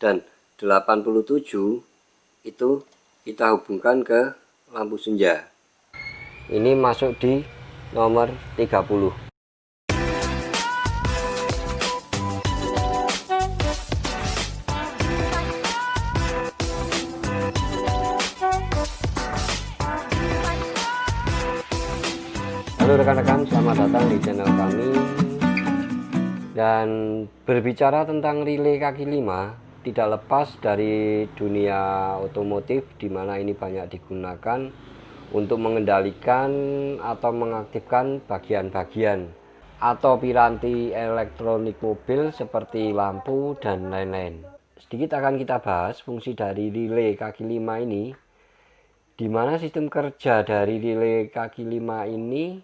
dan 87 itu kita hubungkan ke lampu senja. Ini masuk di nomor 30. Halo rekan-rekan, selamat datang di channel kami. Dan berbicara tentang relay kaki 5 tidak lepas dari dunia otomotif, di mana ini banyak digunakan untuk mengendalikan atau mengaktifkan bagian-bagian atau piranti elektronik mobil seperti lampu dan lain-lain. Sedikit akan kita bahas fungsi dari relay kaki 5 ini, di mana sistem kerja dari relay kaki 5 ini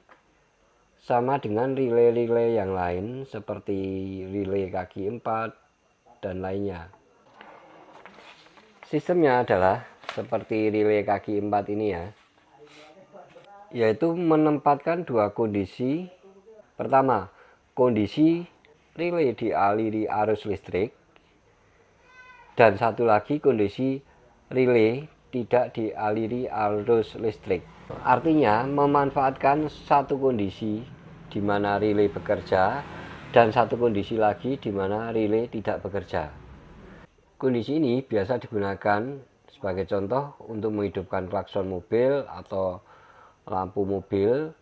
sama dengan relay-relay yang lain seperti relay kaki 4 dan lainnya. Sistemnya adalah seperti relay kaki 4 ini ya, yaitu menempatkan dua kondisi. Pertama, kondisi relay dialiri arus listrik, dan satu lagi kondisi relay tidak dialiri arus listrik. Artinya memanfaatkan satu kondisi di mana relay bekerja dan satu kondisi lagi di mana relay tidak bekerja. Kondisi ini biasa digunakan sebagai contoh untuk menghidupkan klakson mobil atau lampu mobil.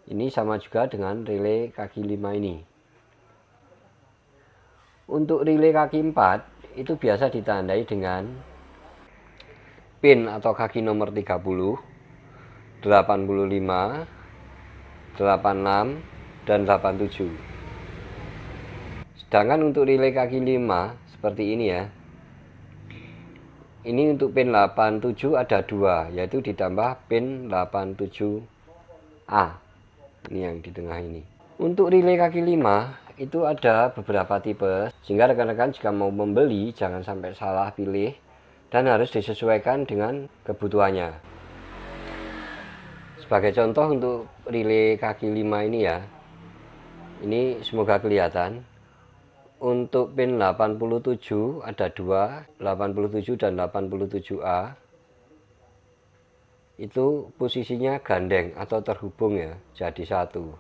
Ini sama juga dengan relay kaki 5 ini. Untuk relay kaki 4 itu biasa ditandai dengan pin atau kaki nomor 30, 85, 86, dan 87. Sedangkan untuk relay kaki 5 seperti ini ya. Ini untuk pin 87 ada 2, yaitu ditambah pin 87A. Ini yang di tengah ini. Untuk relay kaki 5 itu ada beberapa tipe, sehingga rekan-rekan jika mau membeli jangan sampai salah pilih dan harus disesuaikan dengan kebutuhannya. Sebagai contoh untuk relay kaki 5 ini ya, ini semoga kelihatan. Untuk pin 87 ada 2, 87 dan 87A. Itu posisinya gandeng atau terhubung ya, jadi satu.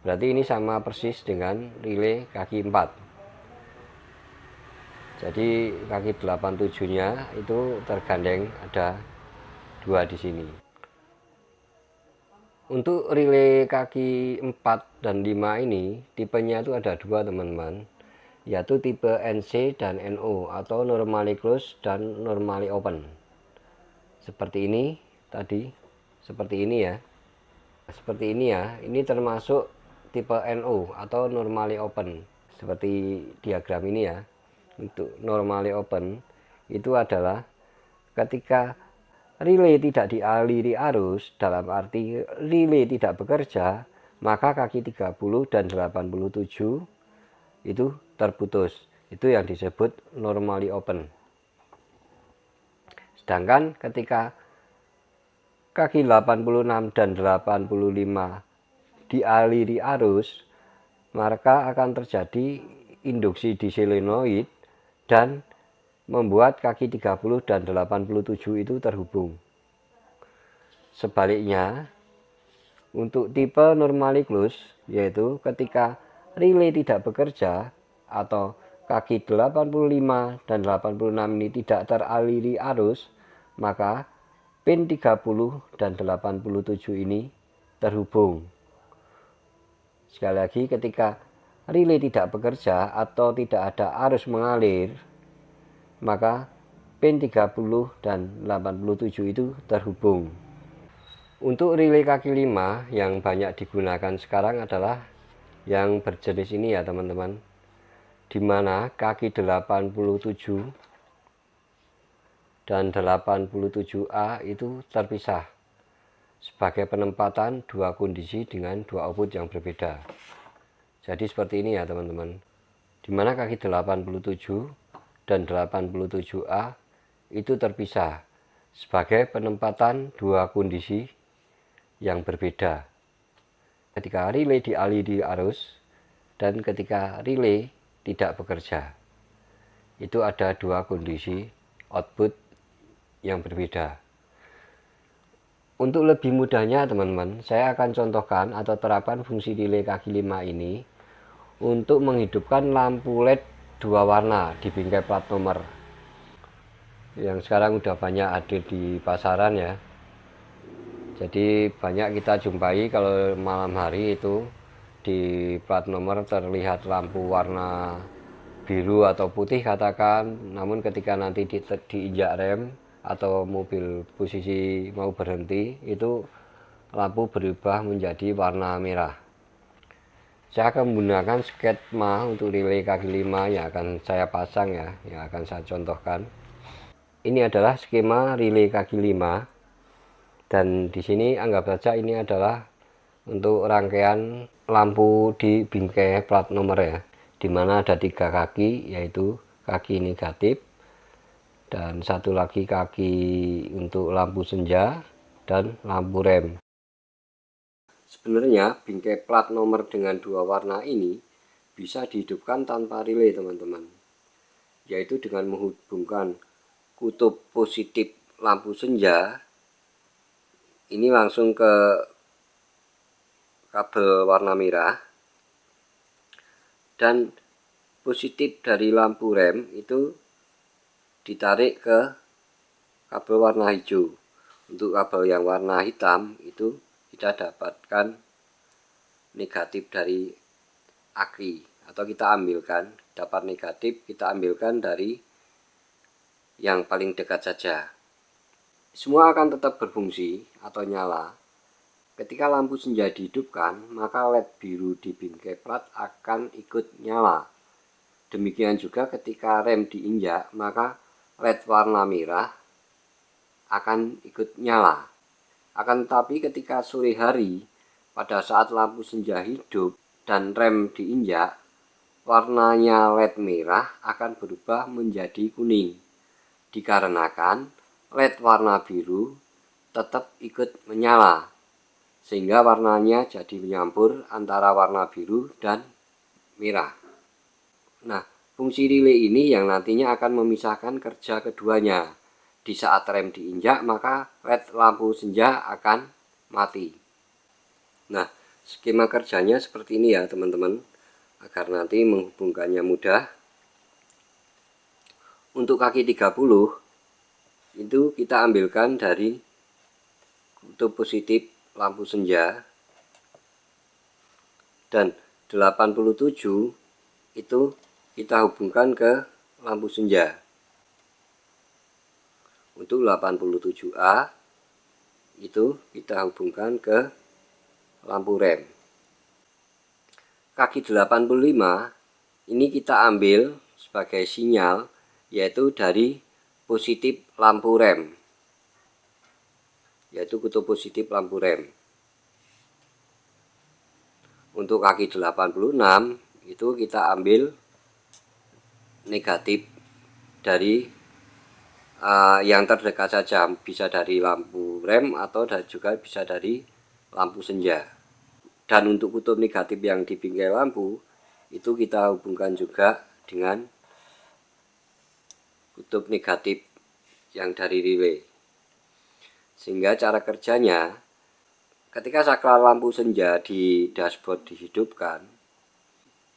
Berarti ini sama persis dengan relay kaki 4. Jadi kaki 87-nya itu tergandeng, ada 2 di sini. Untuk relay kaki 4 dan 5 ini tipenya itu ada 2 teman-teman, yaitu tipe NC dan NO atau normally closed dan normally open. Seperti ini tadi, seperti ini ya. Seperti ini ya, ini termasuk tipe NO atau normally open. Seperti diagram ini ya. Untuk normally open itu adalah ketika relay tidak dialiri arus, dalam arti relay tidak bekerja, maka kaki 30 dan 87 itu terputus. Itu yang disebut normally open. Sedangkan ketika kaki 86 dan 85 dialiri arus, maka akan terjadi induksi di solenoid dan membuat kaki 30 dan 87 itu terhubung. Sebaliknya, untuk tipe normally closed, yaitu ketika relay tidak bekerja atau kaki 85 dan 86 ini tidak teraliri arus, maka pin 30 dan 87 ini terhubung. Sekali lagi, ketika relay tidak bekerja atau tidak ada arus mengalir, maka pin 30 dan 87 itu terhubung. Untuk relay kaki 5 yang banyak digunakan sekarang adalah yang berjenis ini ya teman-teman, di mana kaki 87 dan 87A itu terpisah sebagai penempatan dua kondisi dengan dua output yang berbeda. Jadi seperti ini ya teman-teman, di mana kaki 87 dan 87A itu terpisah sebagai penempatan dua kondisi yang berbeda. Ketika relay dialiri arus dan ketika relay tidak bekerja. itu ada dua kondisi output yang berbeda. Untuk lebih mudahnya teman-teman, saya akan contohkan atau terapkan fungsi relay kaki 5 ini untuk menghidupkan lampu LED dua warna di bingkai plat nomor yang sekarang udah banyak hadir di pasaran ya. Jadi banyak kita jumpai kalau malam hari itu di plat nomor terlihat lampu warna biru atau putih katakan, namun ketika nanti diinjak rem atau mobil posisi mau berhenti, itu lampu berubah menjadi warna merah. Saya akan menggunakan skema untuk relay kaki 5 yang akan saya pasang ya, yang akan saya contohkan. Ini adalah skema relay kaki 5, dan di sini anggap saja ini adalah untuk rangkaian lampu di bingkai plat nomor ya, di mana ada 3 kaki, yaitu kaki negatif dan satu lagi kaki untuk lampu senja dan lampu rem. Sebenarnya bingkai plat nomor dengan dua warna ini bisa dihidupkan tanpa relay teman-teman, yaitu dengan menghubungkan kutub positif lampu senja ini langsung ke kabel warna merah, dan positif dari lampu rem itu ditarik ke kabel warna hijau. Untuk kabel yang warna hitam itu kita dapatkan negatif dari aki, atau kita ambilkan, dapat negatif kita ambilkan dari yang paling dekat saja. Semua akan tetap berfungsi atau nyala. Ketika lampu senja dihidupkan, maka LED biru di bingkai plat akan ikut nyala. Demikian juga ketika rem diinjak, maka LED warna merah akan ikut nyala. Akan tetapi ketika sore hari, pada saat lampu senja hidup dan rem diinjak, warnanya LED merah akan berubah menjadi kuning, dikarenakan LED warna biru tetap ikut menyala, sehingga warnanya jadi menyampur antara warna biru dan merah. Nah, fungsi relay ini yang nantinya akan memisahkan kerja keduanya. Di saat rem diinjak, maka LED lampu senja akan mati. Nah, skema kerjanya seperti ini ya teman-teman, agar nanti menghubungkannya mudah. Untuk kaki 30 itu kita ambilkan dari kutub positif lampu senja, dan 87 itu kita hubungkan ke lampu senja. Untuk 87A itu kita hubungkan ke lampu rem. Kaki 85 ini kita ambil sebagai sinyal, yaitu dari positif lampu rem, yaitu kutub positif lampu rem. Untuk kaki 86 itu kita ambil negatif dari yang terdekat saja, bisa dari lampu rem atau juga bisa dari lampu senja. Dan untuk kutub negatif yang di bingkai lampu itu kita hubungkan juga dengan kutub negatif yang dari relay. Sehingga cara kerjanya, ketika saklar lampu senja di dashboard dihidupkan,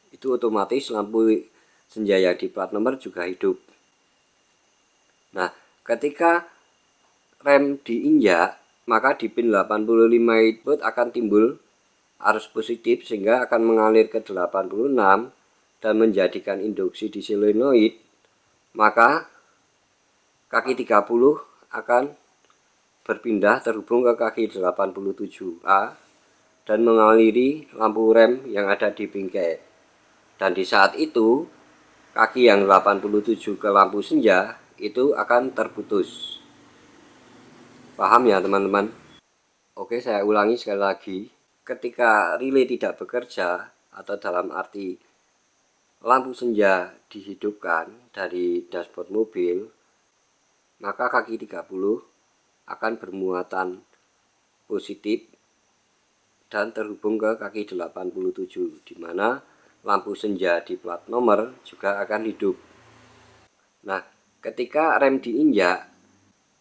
itu otomatis lampu senja yang di plat nomor juga hidup. Nah, ketika rem diinjak, maka di pin 85 itu akan timbul arus positif, sehingga akan mengalir ke 86 dan menjadikan induksi di solenoid. Maka kaki 30 akan berpindah terhubung ke kaki 87A dan mengaliri lampu rem yang ada di bingkai. Dan di saat itu kaki yang 87 ke lampu senja itu akan terputus. Paham ya teman-teman? Oke, saya ulangi sekali lagi. Ketika relay tidak bekerja, atau dalam arti lampu senja dihidupkan dari dashboard mobil, maka kaki 30 akan bermuatan positif dan terhubung ke kaki 87, di mana lampu senja di plat nomor juga akan hidup. Nah, ketika rem diinjak,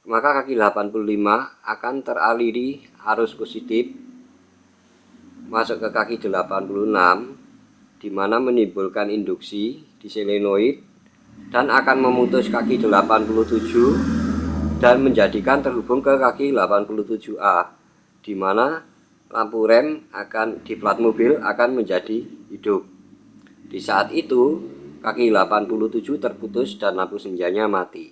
maka kaki 85 akan teraliri arus positif masuk ke kaki 86, di mana menimbulkan induksi di solenoid dan akan memutus kaki 87 dan menjadikan terhubung ke kaki 87A, di mana lampu rem akan di plat mobil akan menjadi hidup. Di saat itu kaki 87 terputus dan lampu senjanya mati.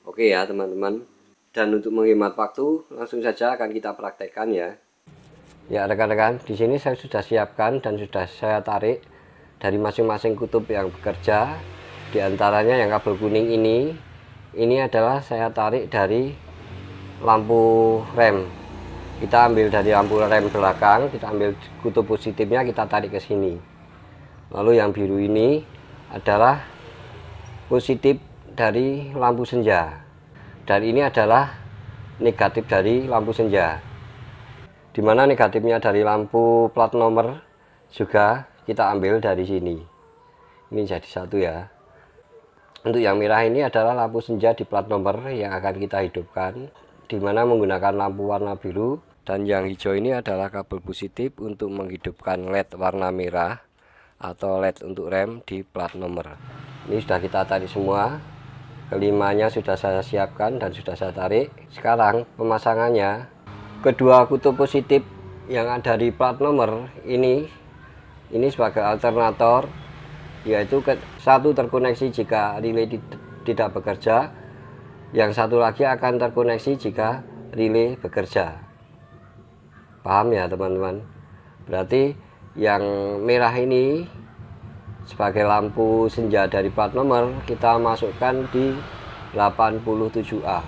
Oke ya teman-teman. Dan untuk menghemat waktu, langsung saja akan kita praktekkan ya. Ya rekan-rekan, di sini saya sudah siapkan dan sudah saya tarik dari masing-masing kutub yang bekerja. Di antaranya yang kabel kuning ini adalah saya tarik dari lampu rem. Kita ambil dari lampu rem belakang, kita ambil kutub positifnya, kita tarik ke sini. Lalu yang biru ini adalah positif dari lampu senja, dan ini adalah negatif dari lampu senja, dimana negatifnya dari lampu plat nomor juga kita ambil dari sini. Ini jadi satu ya. Untuk yang merah ini adalah lampu senja di plat nomor yang akan kita hidupkan, dimana menggunakan lampu warna biru, dan yang hijau ini adalah kabel positif untuk menghidupkan LED warna merah atau LED untuk rem di plat nomor. Ini sudah kita tarik semua, kelimanya sudah saya siapkan dan sudah saya tarik. Sekarang pemasangannya, kedua kutub positif yang ada di plat nomor ini sebagai alternator, yaitu satu terkoneksi jika relay tidak bekerja, yang satu lagi akan terkoneksi jika relay bekerja. Paham ya teman-teman? Berarti yang merah ini sebagai lampu senja dari plat nomor kita masukkan di 87A.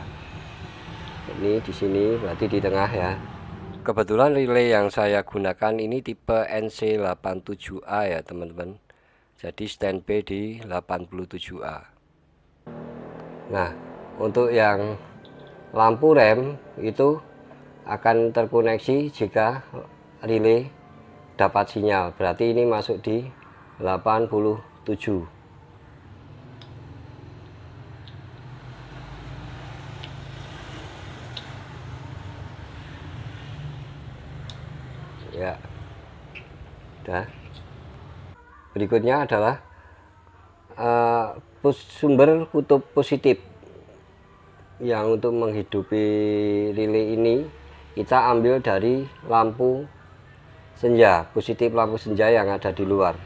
Ini di sini berarti di tengah ya. Kebetulan relay yang saya gunakan ini tipe NC87A ya teman-teman. Jadi standby di 87A. Nah, untuk yang lampu rem itu akan terkoneksi jika relay dapat sinyal. Berarti ini masuk di 87. Ya. Udah. Berikutnya adalah sumber kutub positif yang untuk menghidupi relay ini kita ambil dari lampu senja, positif lampu senja yang ada di luar.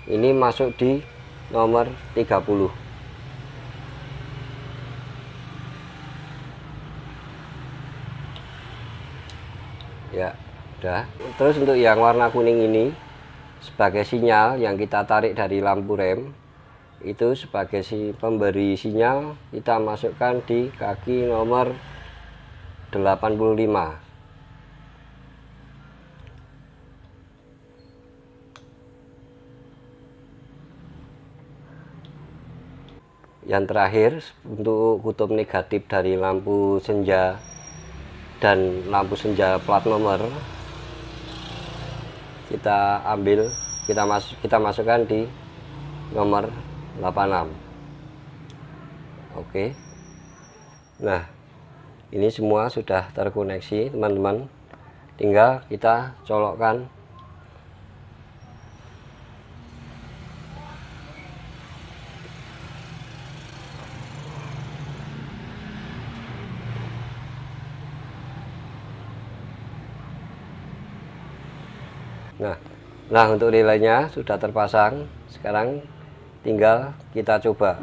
Ini masuk di nomor 30. Ya, udah. Terus untuk yang warna kuning ini sebagai sinyal yang kita tarik dari lampu rem, itu sebagai pemberi sinyal kita masukkan di kaki nomor 85. Yang terakhir untuk kutub negatif dari lampu senja dan lampu senja plat nomor kita ambil, kita masukkan di nomor 86. Oke. Nah, ini semua sudah terkoneksi teman-teman. Tinggal kita colokkan Nah, untuk relaynya sudah terpasang. Sekarang tinggal kita coba.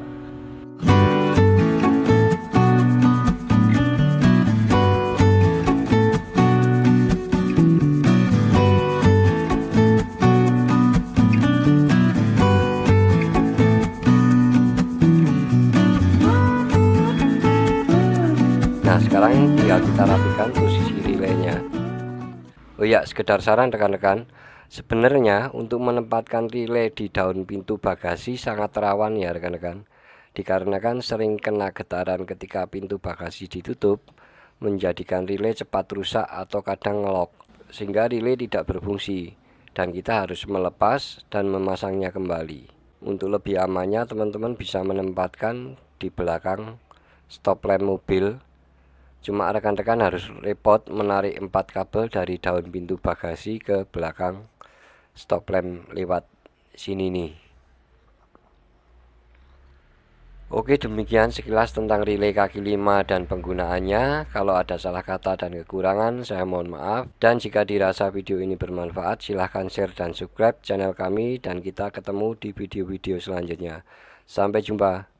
Nah, sekarang tinggal kita rapikan posisi relaynya. Oh ya, sekedar saran rekan-rekan, sebenarnya untuk menempatkan relay di daun pintu bagasi sangat rawan ya rekan-rekan, dikarenakan sering kena getaran ketika pintu bagasi ditutup, menjadikan relay cepat rusak atau kadang ngelok, sehingga relay tidak berfungsi dan kita harus melepas dan memasangnya kembali. Untuk lebih amannya teman-teman bisa menempatkan di belakang stop lamp mobil. Cuma rekan-rekan harus repot menarik 4 kabel dari daun pintu bagasi ke belakang stop lamp lewat sini nih. Oke, demikian sekilas tentang relay kaki 5 dan penggunaannya. Kalau ada salah kata dan kekurangan, saya mohon maaf. Dan jika dirasa video ini bermanfaat, silahkan share dan subscribe channel kami. Dan kita ketemu di video-video selanjutnya. Sampai jumpa.